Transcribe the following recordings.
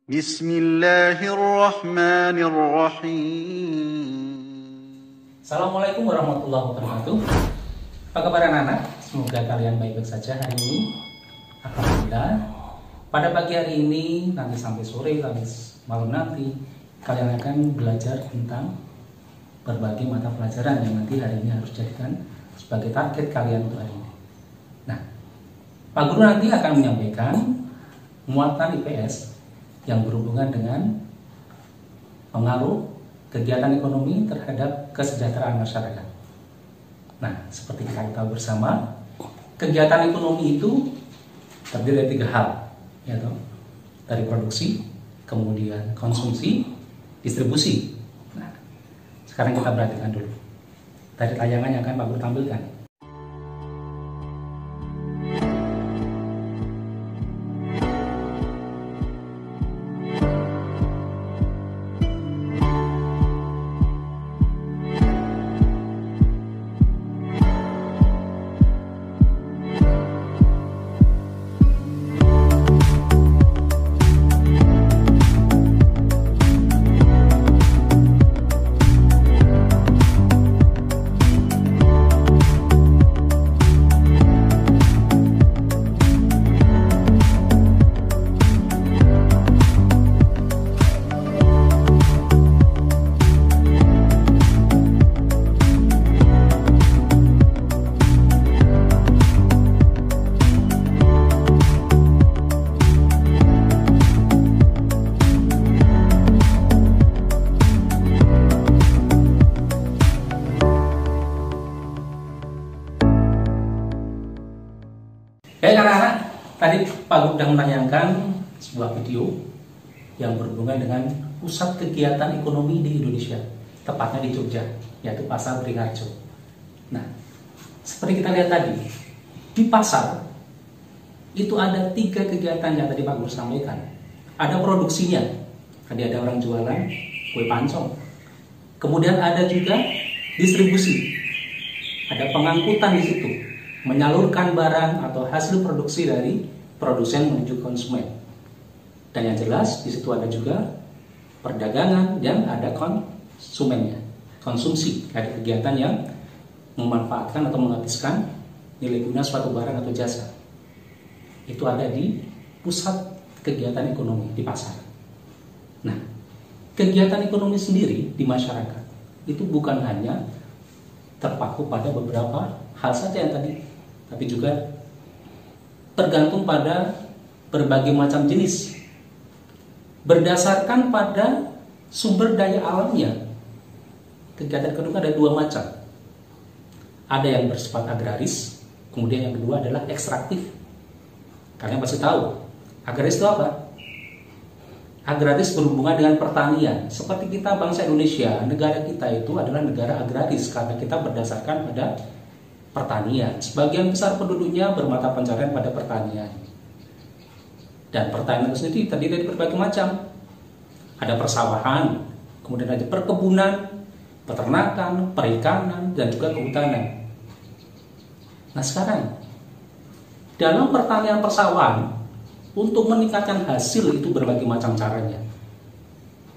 Bismillahirrahmanirrahim. Assalamualaikum warahmatullahi wabarakatuh. Apa kabar anak-anak? Semoga kalian baik-baik saja hari ini. Alhamdulillah. Pada pagi hari ini, nanti sampai sore, sampai malam nanti, kalian akan belajar tentang berbagai mata pelajaran yang nanti hari ini harus jadikan sebagai target kalian untuk hari ini. Nah, Pak Guru nanti akan menyampaikan muatan IPS yang berhubungan dengan pengaruh kegiatan ekonomi terhadap kesejahteraan masyarakat. Nah, seperti kita tahu bersama, kegiatan ekonomi itu terdiri dari 3 hal, yaitu dari produksi, kemudian konsumsi, distribusi. Nah, sekarang kita perhatikan dulu dari tayangan yang akan Pak Guru tampilkan. Baik anak-anak, tadi Pak Guru sudah menayangkan sebuah video yang berhubungan dengan pusat kegiatan ekonomi di Indonesia, tepatnya di Jogja, yaitu Pasar Beringharjo. Nah, seperti kita lihat tadi, di pasar itu ada 3 kegiatan yang tadi Pak Guru sampaikan. Ada produksinya, tadi ada orang jualan kue pancong. Kemudian ada juga distribusi, ada pengangkutan di situ, menyalurkan barang atau hasil produksi dari produsen menuju konsumen. Dan yang jelas di situ ada juga perdagangan dan ada konsumennya, konsumsi, ada kegiatan yang memanfaatkan atau menghabiskan nilai guna suatu barang atau jasa. Itu ada di pusat kegiatan ekonomi di pasar. Nah, kegiatan ekonomi sendiri di masyarakat itu bukan hanya terpaku pada beberapa hal saja yang tadi, tapi juga tergantung pada berbagai macam jenis, berdasarkan pada sumber daya alamnya. Kegiatan ekonomi ada 2 macam. Ada yang bersifat agraris, kemudian yang kedua adalah ekstraktif. Kalian pasti tahu agraris itu apa? Agraris berhubungan dengan pertanian. Seperti kita bangsa Indonesia, negara kita itu adalah negara agraris karena kita berdasarkan pada pertanian. Sebagian besar penduduknya bermata pencarian pada pertanian. Dan pertanian itu sendiri terdiri dari berbagai macam. Ada persawahan, kemudian ada perkebunan, peternakan, perikanan, dan juga kehutanan. Nah sekarang, dalam pertanian persawahan, untuk meningkatkan hasil itu berbagai macam caranya.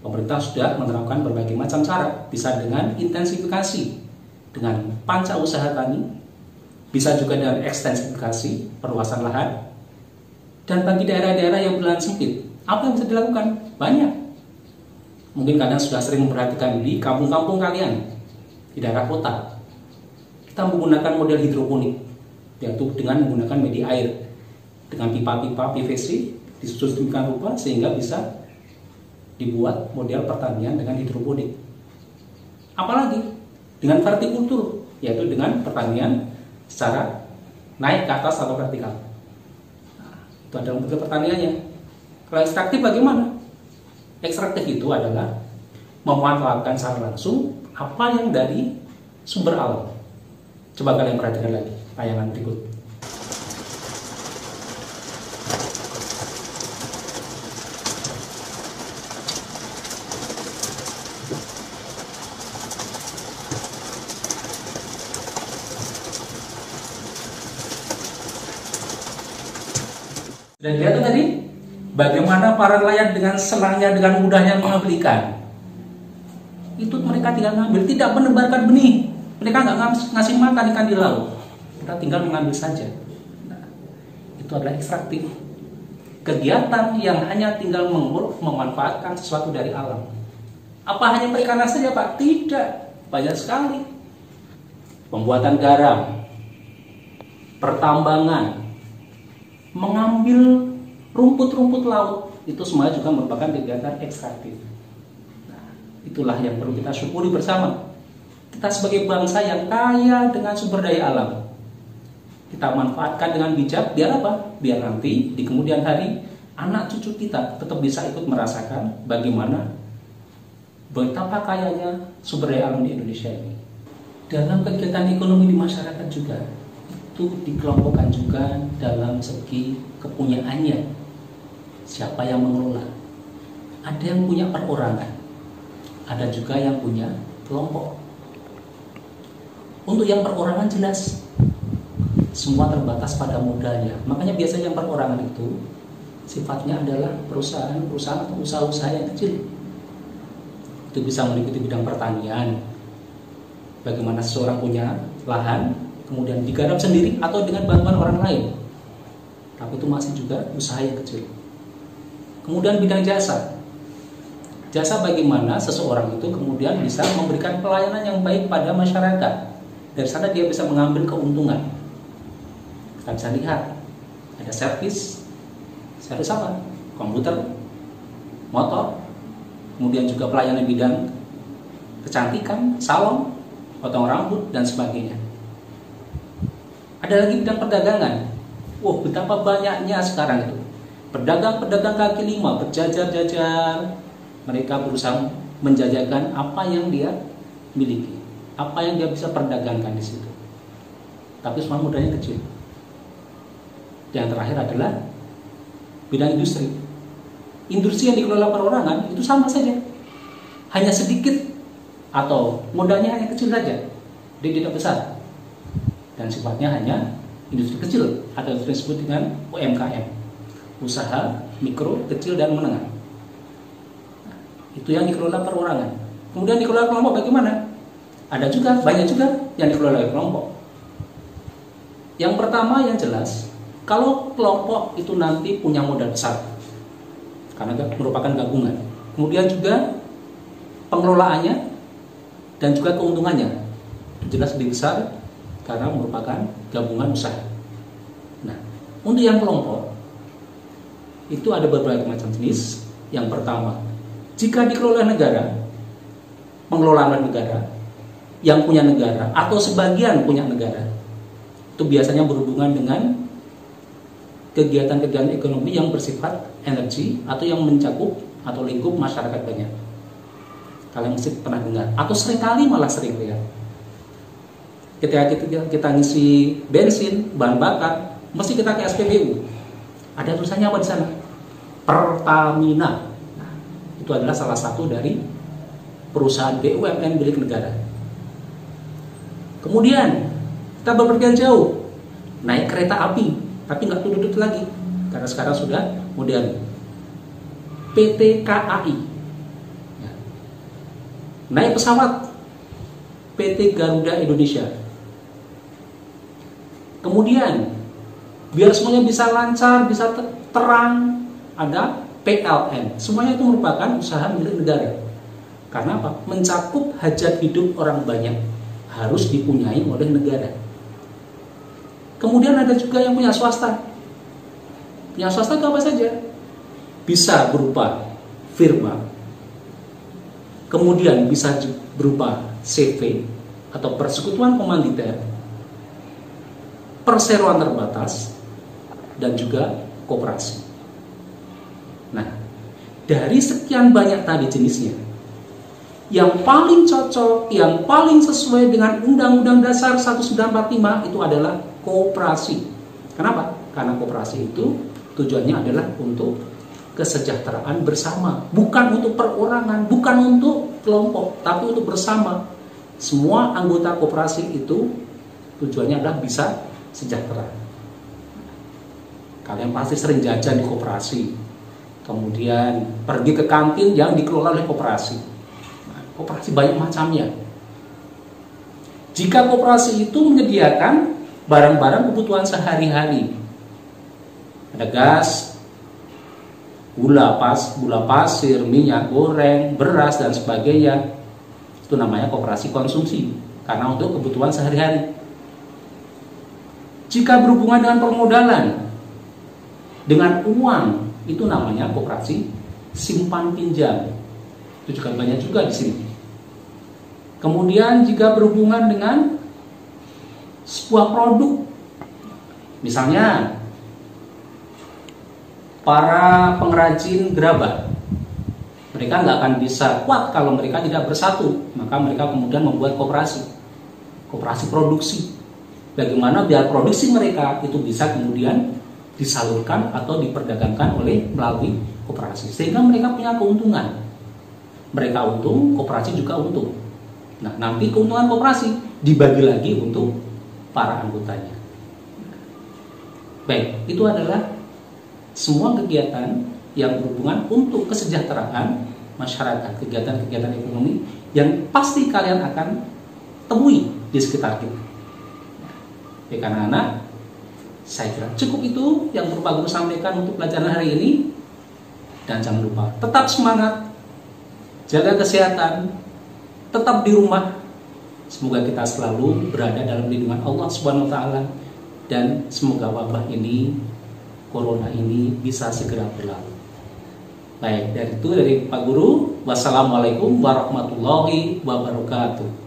Pemerintah sudah menerapkan berbagai macam cara, bisa dengan intensifikasi, dengan panca usaha tani, bisa juga dengan ekstensifikasi, perluasan lahan. Dan bagi daerah-daerah yang berlahan sempit, apa yang bisa dilakukan? Banyak. Mungkin kalian sudah sering memperhatikan di kampung-kampung kalian, di daerah kota. Kita menggunakan model hidroponik, yaitu dengan menggunakan media air, dengan pipa-pipa PVC disusun sedemikian rupa sehingga bisa dibuat model pertanian dengan hidroponik. Apalagi dengan vertikultur, yaitu dengan pertanian secara naik ke atas atau vertikal. Nah, itu adalah bentuk pertaniannya. Kalau ekstraktif bagaimana? Ekstraktif itu adalah memanfaatkan secara langsung apa yang dari sumber alam. Coba kalian perhatikan lagi tayangan berikut. Dan lihat tadi Bagaimana para nelayan dengan senangnya, dengan mudahnya mengambil ikan. Itu mereka tinggal ngambil, tidak menebarkan benih. Mereka nggak ngasih makan ikan di laut. Mereka tinggal mengambil saja. Nah, itu adalah ekstraktif. Kegiatan yang hanya tinggal memanfaatkan sesuatu dari alam. Apa hanya perikanan saja, Pak? Tidak. Banyak sekali. Pembuatan garam, pertambangan, mengambil rumput-rumput laut, itu semua juga merupakan kegiatan ekstraktif. Nah, itulah yang perlu kita syukuri bersama. Kita sebagai bangsa yang kaya dengan sumber daya alam, kita manfaatkan dengan bijak. Biar apa? Biar nanti di kemudian hari anak cucu kita tetap bisa ikut merasakan bagaimana betapa kayanya sumber daya alam di Indonesia ini. Dalam kegiatan ekonomi di masyarakat juga itu dikelompokkan juga dalam segi kepunyaannya. Siapa yang mengelola? Ada yang punya perorangan, ada juga yang punya kelompok. Untuk yang perorangan jelas semua terbatas pada modalnya. Makanya biasanya yang perorangan itu sifatnya adalah perusahaan-perusahaan atau usaha-usaha yang kecil. Itu bisa meliputi bidang pertanian, bagaimana seseorang punya lahan kemudian digarap sendiri atau dengan bantuan orang lain. Tapi itu masih juga usaha yang kecil. Kemudian bidang jasa. Jasa bagaimana seseorang itu kemudian bisa memberikan pelayanan yang baik pada masyarakat. Dari sana dia bisa mengambil keuntungan. Kita bisa lihat ada servis apa? Komputer, motor, kemudian juga pelayanan bidang kecantikan, salon, potong rambut dan sebagainya. Ada lagi bidang perdagangan. Wah, betapa banyaknya sekarang itu. Pedagang-pedagang kaki lima berjajar-jajar. Mereka berusaha menjajakan apa yang dia miliki, apa yang dia bisa perdagangkan di situ. Tapi semua modalnya kecil. Yang terakhir adalah bidang industri. Industri yang dikelola perorangan itu sama saja, hanya sedikit atau modalnya hanya kecil saja, dia tidak besar dan sifatnya hanya industri kecil atau disebut dengan UMKM, usaha mikro, kecil dan menengah. Nah, itu yang dikelola perorangan. Kemudian dikelola kelompok bagaimana? Ada juga, banyak juga yang dikelola oleh kelompok. Yang pertama yang jelas, kalau kelompok itu nanti punya modal besar, karena merupakan gabungan. Kemudian juga pengelolaannya dan juga keuntungannya jelas lebih besar karena merupakan gabungan usaha. Nah, untuk yang kelompok itu ada berbagai macam jenis. Yang pertama, jika dikelola negara, pengelolaan negara, yang punya negara atau sebagian punya negara, itu biasanya berhubungan dengan kegiatan-kegiatan ekonomi yang bersifat energi atau yang mencakup atau lingkup masyarakat banyak. Kalian mesti pernah dengar atau seringkali malah sering lihat. Ketika kita ngisi bensin, bahan bakar, mesti kita ke SPBU. Ada tulisannya apa di sana? Pertamina. Nah, itu adalah salah satu dari perusahaan BUMN milik negara. Kemudian kita berpergian jauh, naik kereta api, tapi nggak duduk lagi karena sekarang sudah modern. PT KAI. Ya. Naik pesawat, PT Garuda Indonesia. Kemudian biar semuanya bisa lancar, bisa terang, ada PLN. Semuanya itu merupakan usaha milik negara. Karena apa? Mencakup hajat hidup orang banyak, harus dipunyai oleh negara. Kemudian ada juga yang punya swasta. Punya swasta itu apa saja? Bisa berupa firma, kemudian bisa berupa CV atau persekutuan komanditer, perseroan terbatas, dan juga koperasi. Nah, dari sekian banyak tadi jenisnya, yang paling cocok, yang paling sesuai dengan Undang-Undang Dasar 1945 itu adalah koperasi. Kenapa? Karena koperasi itu tujuannya adalah untuk kesejahteraan bersama, bukan untuk perorangan, bukan untuk kelompok, tapi untuk bersama. Semua anggota koperasi itu tujuannya adalah bisa sejahtera. Kalian pasti sering jajan di koperasi. kemudian pergi ke kantin yang dikelola oleh koperasi. Nah, koperasi banyak macamnya. Jika koperasi itu menyediakan barang-barang kebutuhan sehari-hari, ada gas, gula pasir, minyak goreng, beras, dan sebagainya, itu namanya koperasi konsumsi, karena untuk kebutuhan sehari-hari. Jika berhubungan dengan permodalan, dengan uang, itu namanya koperasi simpan pinjam. Itu juga banyak juga di sini. Kemudian jika berhubungan dengan sebuah produk, misalnya para pengrajin gerabah, mereka nggak akan bisa kuat kalau mereka tidak bersatu. Maka mereka kemudian membuat koperasi produksi. Bagaimana biar produksi mereka itu bisa kemudian disalurkan atau diperdagangkan melalui koperasi, sehingga mereka punya keuntungan. Mereka untung, koperasi juga untung. Nah, nanti keuntungan koperasi dibagi lagi untuk para anggotanya. Baik, itu adalah semua kegiatan yang berhubungan untuk kesejahteraan masyarakat, kegiatan-kegiatan ekonomi yang pasti kalian akan temui di sekitar kita. Baik anak-anak, saya kira cukup itu yang perlu Guru sampaikan untuk pelajaran hari ini. Dan jangan lupa tetap semangat, jaga kesehatan, tetap di rumah. Semoga kita selalu berada dalam lindungan Allah Subhanahu wa taala, dan semoga wabah ini, corona ini bisa segera berlalu. Baik, dari Pak Guru, wassalamualaikum warahmatullahi wabarakatuh.